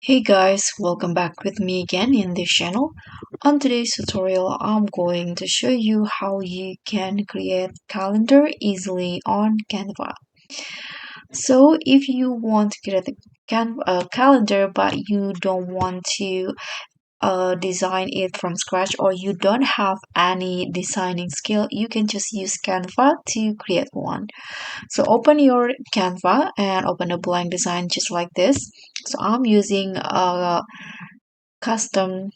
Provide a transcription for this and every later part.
Hey guys, welcome back with me again in this channel. On today's tutorial, I'm going to show you how you can create calendar easily on Canva. So if you want to create a calendar but you don't want to design it from scratch or you don't have any designing skill, you can just use Canva to create one. So open your Canva and open a blank design just like this. So I'm using a custom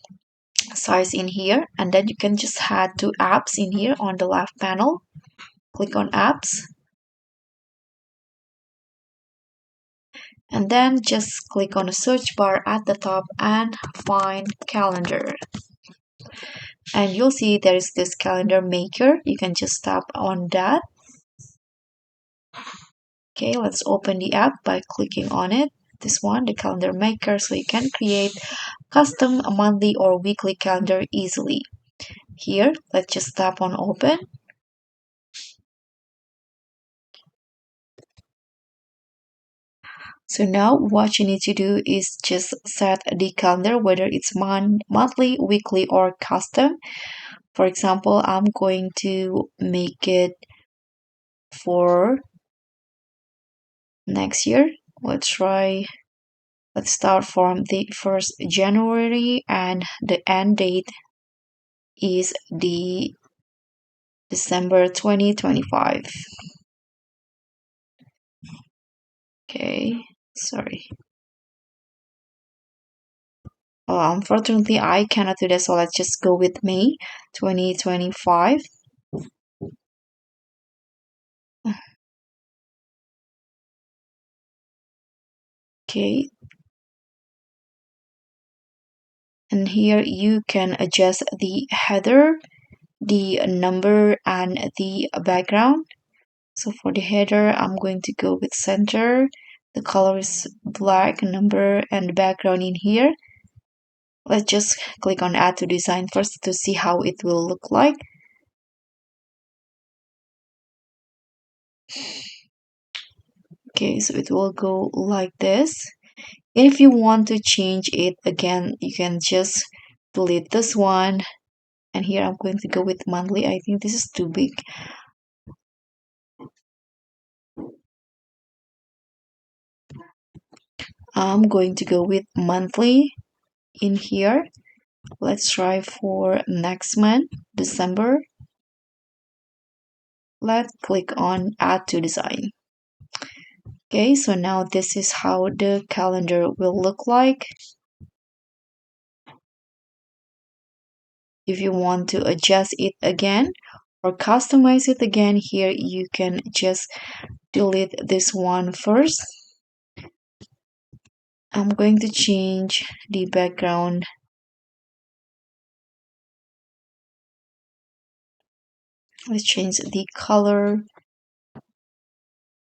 size in here, and then you can just add two apps in here on the left panel. Click on apps and then just click on the search bar at the top and find calendar, and you'll see there is this calendar maker. You can just tap on that. Okay, let's open the app by clicking on it, this one, the calendar maker, so you can create custom monthly or weekly calendar easily. Here, let's just tap on open. So now what you need to do is just set the calendar, whether it's monthly, weekly, or custom. For example, I'm going to make it for next year. Let's start from the 1st January and the end date is the December 2025. Okay, sorry. Unfortunately, I cannot do that, so let's just go with May 2025. Okay, and here you can adjust the header, the number, and the background. So for the header, I'm going to go with center. The color is black, number, and background in here. Let's just click on add to design first to see how it will look like. Okay, so it will go like this. If you want to change it again, you can just delete this one. And here I'm going to go with monthly. I think this is too big. I'm going to go with monthly in here. Let's try for next month, December. Let's click on add to design. Okay, so now this is how the calendar will look like. If you want to adjust it again or customize it again, here you can just delete this one first. I'm going to change the background. Let's change the color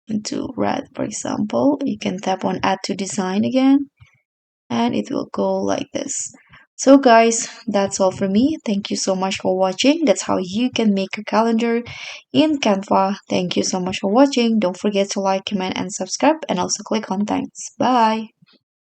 into red, for example. You can tap on add to design again and it will go like this. So guys, that's all from me. Thank you so much for watching. That's how you can make a calendar in Canva. Thank you so much for watching. Don't forget to like, comment, and subscribe, and also click on thanks. Bye.